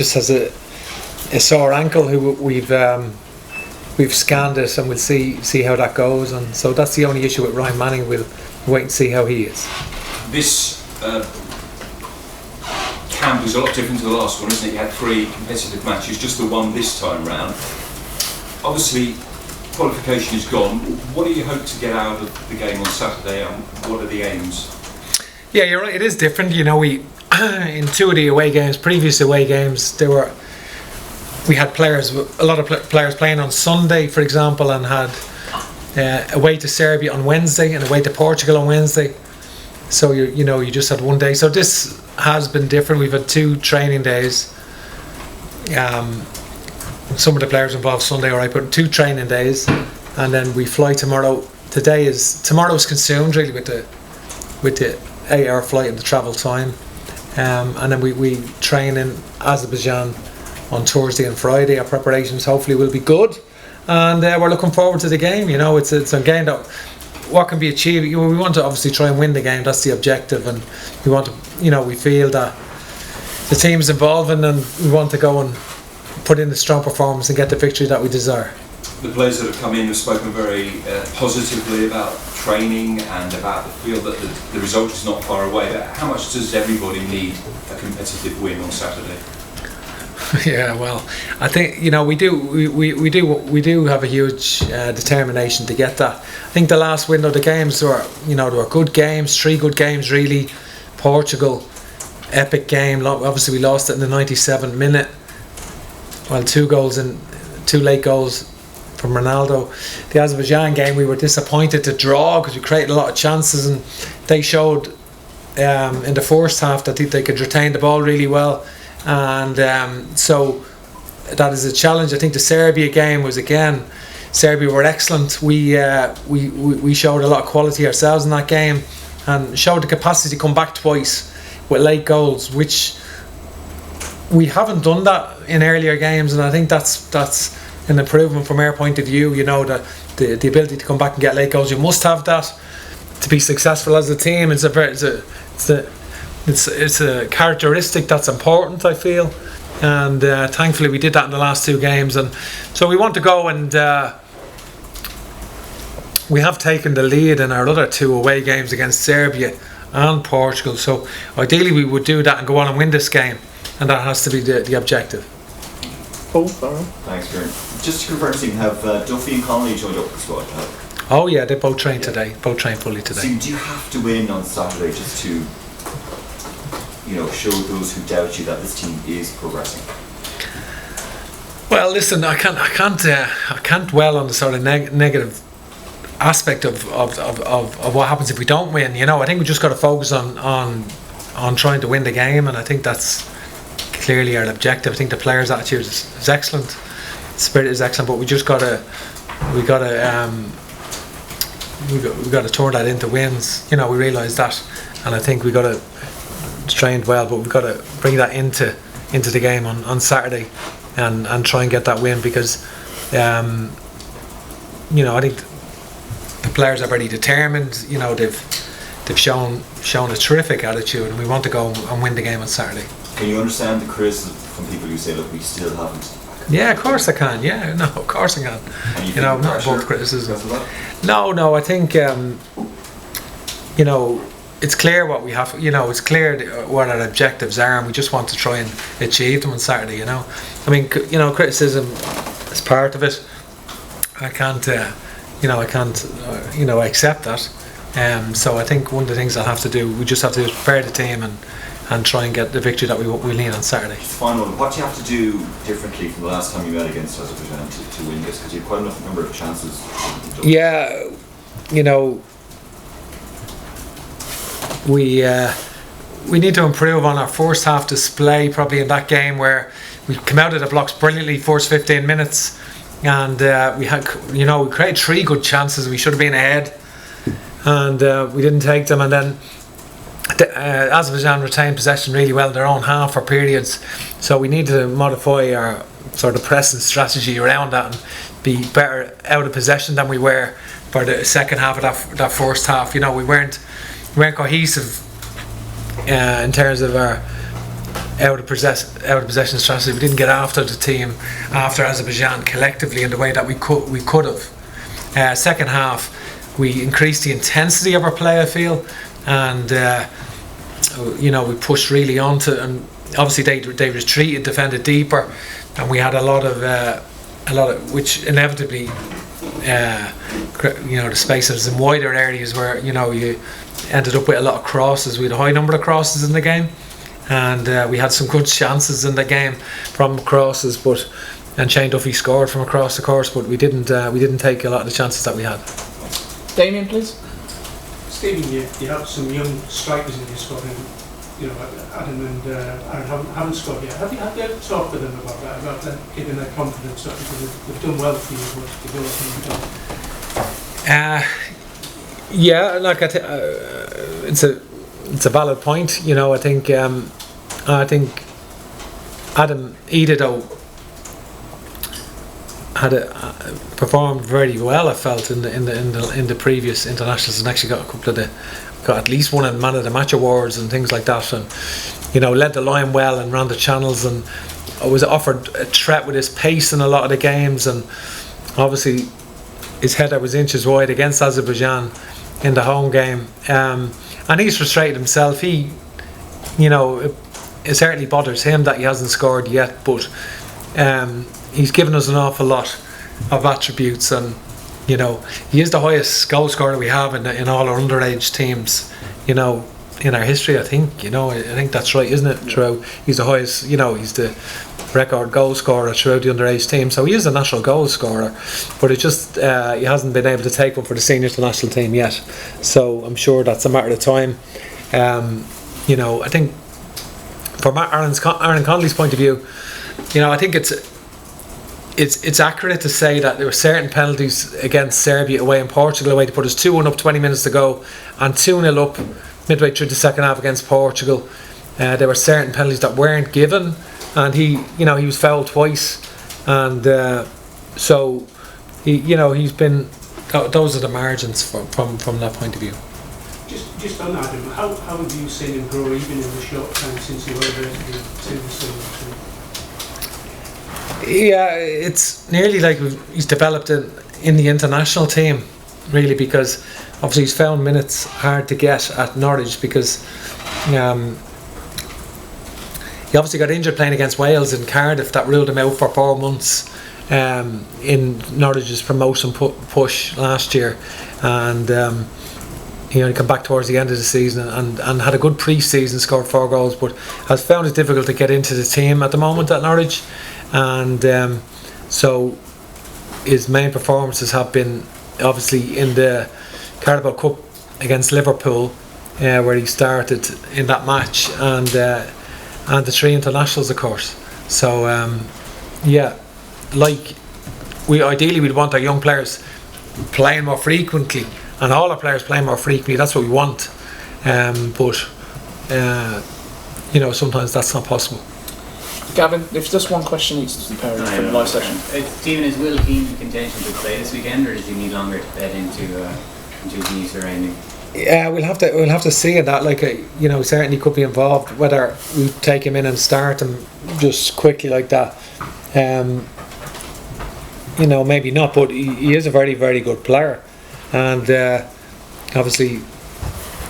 just has a sore ankle. Who we've scanned it, and we'll see how that goes. And so that's the only issue with Ryan Manning. We'll wait and see how he is. This camp was a lot different to the last one, isn't it? You had 3 competitive matches, just the one this time round. Obviously, qualification is gone. What do you hope to get out of the game on Saturday, and what are the aims? Yeah, you're right. It is different. We in 2 of the away games, previous away games, we had a lot of players playing on Sunday, for example, and had away to Serbia on Wednesday and away to Portugal on Wednesday. So you just had one day. So this has been different. We've had 2 training days. Some of the players involved Sunday, or I put 2 training days, and then we fly tomorrow. Tomorrow's consumed really with the 8-hour flight and the travel time, and then we train in Azerbaijan on Thursday and Friday. Our preparations hopefully will be good, and we're looking forward to the game. It's a game that what can be achieved. We want to obviously try and win the game. That's the objective, and we want to. We feel that the team is involving, and we want to go and put in a strong performance and get the victory that we desire. The players that have come in have spoken very positively about training and about the feel that the result is not far away. But how much does everybody need a competitive win on Saturday? Yeah, well, I think we do have a huge determination to get that. I think the last window, the games were there were good games, 3 good games really. Portugal, epic game. Obviously, we lost it in the 97th minute. Well, 2 late goals from Ronaldo. The Azerbaijan game, we were disappointed to draw because we created a lot of chances, and they showed in the first half that they could retain the ball really well, and so that is a challenge. I think the Serbia game was, again, Serbia were excellent. We showed a lot of quality ourselves in that game, and showed the capacity to come back twice with late goals, which we haven't done that in earlier games, and I think that's an improvement from our point of view. That the ability to come back and get late goals, you must have that to be successful as a team. It's a characteristic that's important, I feel, and thankfully we did that in the last 2 games, and so we want to go and we have taken the lead in our other 2 away games against Serbia and Portugal. So ideally we would do that and go on and win this game, and that has to be the objective. Cool, sorry. Thanks, Kieran. Just to confirm something, have Duffy and Connolly joined up with the squad? Oh yeah, they both trained today. Both trained fully today. So do you have to win on Saturday just to show those who doubt you that this team is progressing? Well, listen, I can't dwell on the sort of negative aspect of what happens if we don't win. I think we just got to focus on trying to win the game, and I think that's clearly our objective. I think the players' attitude is excellent, the spirit is excellent, but we got to turn that into wins. We realise that, and I think we got to train well, but we've got to bring that into the game on Saturday, and try and get that win, because I think the players are very determined. They've shown a terrific attitude, and we want to go and win the game on Saturday. Can you understand the criticism from people who say, look, we still haven't? Yeah, of course I can. Yeah, no, of course I can. And you not above criticism. No, I think it's clear what we have. It's clear what our objectives are, and we just want to try and achieve them on Saturday. I mean, criticism is part of it. I can't accept that. So I think one of the things I'll have to do, we just have to prepare the team and try and get the victory that we need on Saturday. Final one, what do you have to do differently from the last time you met against Azerbaijan to win this? Because you have quite enough number of chances. Yeah, we need to improve on our first half display, probably in that game where we came out of the blocks brilliantly first 15 minutes, and we created 3 good chances. We should have been ahead, and we didn't take them, and then Azerbaijan retained possession really well in their own half for periods, so we need to modify our sort of pressing strategy around that and be better out of possession than we were for the second half of that first half. We weren't cohesive in terms of our out of possession strategy. We didn't get after the team, after Azerbaijan collectively in the way that we could have. Second half, we increased the intensity of our play, I feel, and we pushed really onto, and obviously they retreated, defended deeper, and we had a lot of which inevitably, the spaces in wider areas where you ended up with a lot of crosses. We had a high number of crosses in the game, and we had some good chances in the game from crosses, and Shane Duffy scored from across the course, but we didn't take a lot of the chances that we had. Damien, please. Stephen, you have some young strikers in your squad, and Adam and Aaron haven't scored yet. Have you had to talk with them about that, about them giving their confidence up, because they've done well for you, it's a valid point. I think Adam Edo had performed very well. I felt in the previous internationals, and actually got at least one of the Man of the Match awards and things like that, and led the line well and ran the channels, and was offered a threat with his pace in a lot of the games, and obviously his header was inches wide against Azerbaijan in the home game, and he's frustrated himself. It certainly bothers him that he hasn't scored yet, but he's given us an awful lot of attributes, and he is the highest goal scorer we have in all our underage teams, in our history. I think that's right, isn't it? Throughout, he's the highest. He's the record goal scorer throughout the underage team, so he is a national goal scorer, but it just he hasn't been able to take one for the senior international team yet. So I'm sure that's a matter of time. I think from Aaron Connolly's point of view, I think it's accurate to say that there were certain penalties against Serbia away and Portugal away to put us 2-1 up 20 minutes to go, and 2-0 up midway through the second half against Portugal. There were certain penalties that weren't given, and he was fouled twice, and so he's been. Those are the margins from that point of view. Just on Adam, how have you seen him grow even in the short time since he went over to the team? Yeah, it's nearly like he's developed in the international team, really, because obviously he's found minutes hard to get at Norwich, because he obviously got injured playing against Wales in Cardiff. That ruled him out for 4 months in Norwich's promotion push last year, and he come back towards the end of the season and had a good pre-season, scored 4 goals, but has found it difficult to get into the team at the moment at Norwich. And so his main performances have been obviously in the Carabao Cup against Liverpool, where he started in that match, and the 3 internationals, of course. So we'd want our young players playing more frequently, and all our players playing more frequently. That's what we want, but sometimes that's not possible. Gavin, if just one question each to the pair for the live session. Stephen, is Will Keane in contention to play this weekend, or does he need longer to bed into the new surrounding? Yeah, we'll have to see that. Certainly could be involved. Whether we take him in and start him just quickly like that, maybe not. But he is a very, very good player, and obviously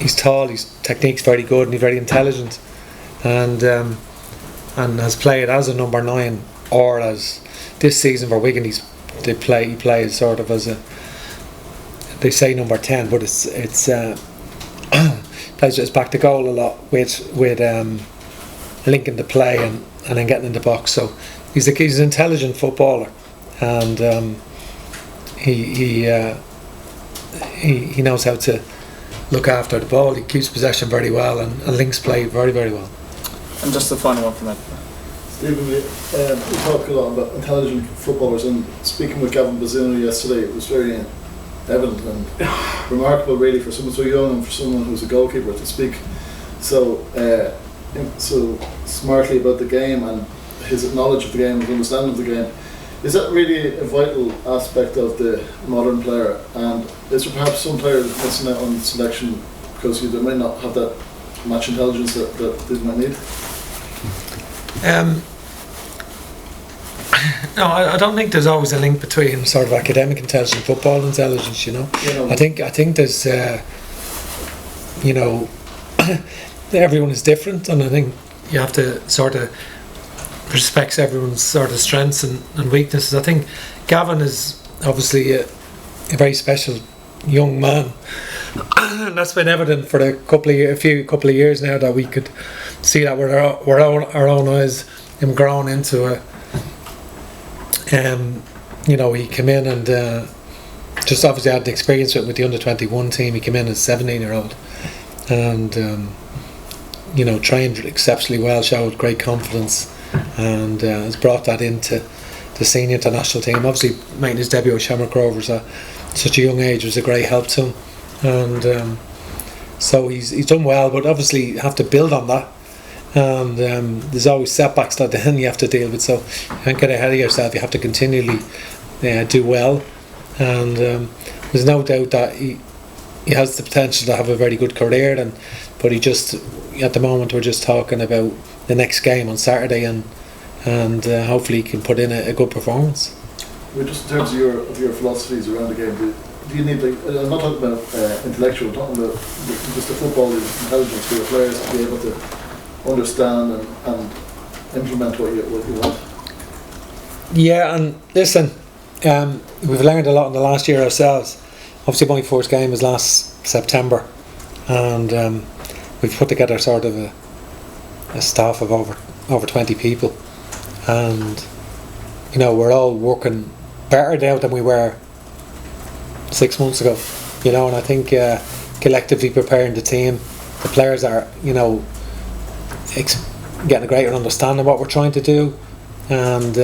he's tall. His technique's very good, and he's very intelligent, and has played as a number 9, or as this season for Wigan he plays sort of as they say number 10, but it's plays his back to goal a lot with linking the play and then getting in the box. So he's an intelligent footballer, and he knows how to look after the ball. He keeps possession very well and links play very, very well. And just the final one from that. Stephen, we talk a lot about intelligent footballers, and speaking with Gavin Bazzino yesterday, it was very evident and remarkable, really, for someone so young and for someone who's a goalkeeper to speak so smartly about the game and his knowledge of the game, his understanding of the game. Is that really a vital aspect of the modern player? And is there perhaps some players missing out on selection because they might not have that match intelligence that they might need? No, I don't think there's always a link between sort of academic intelligence and football intelligence. I think there's everyone is different, and I think you have to sort of respect everyone's sort of strengths and weaknesses. I think Gavin is obviously a very special young man, and that's been evident for a couple of years now, that we could see that with our own eyes, him growing into a he came in and just obviously had the experience with the under-21 team. He came in as a 17-year-old and trained exceptionally well, showed great confidence, and has brought that into the senior international team. Obviously making his debut at Shamrock Rovers at such a young age was a great help to him, and so he's done well, but obviously you have to build on that. And there's always setbacks that then you have to deal with, so you can't get ahead of yourself. You have to continually do well, and there's no doubt that he has the potential to have a very good career, but he just, at the moment, we're just talking about the next game on Saturday, and hopefully he can put in a good performance. Well, just in terms of your philosophies around the game, do you need, I'm not talking about intellectual, I'm talking about just the football intelligence for your players to be able to understand and implement what you want? Yeah, and listen, we've learned a lot in the last year ourselves. Obviously my first game was last September, and we've put together sort of a staff of over 20 people, and we're all working better now than we were 6 months ago, and I think collectively preparing the team, the players are getting a greater understanding of what we're trying to do, and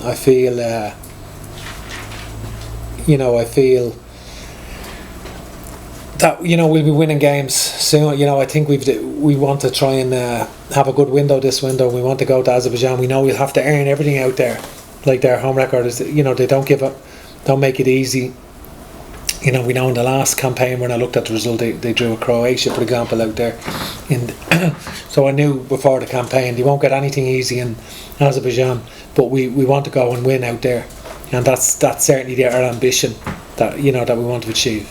I feel that we'll be winning games soon. I think we want to try and have a good window this window. We want to go to Azerbaijan. We know we'll have to earn everything out there, like their home record is. They don't give up, don't make it easy. We know in the last campaign, when I looked at the result, they drew Croatia, for example, out there. So I knew before the campaign they won't get anything easy in Azerbaijan, but we want to go and win out there, and that's certainly our ambition that that we want to achieve.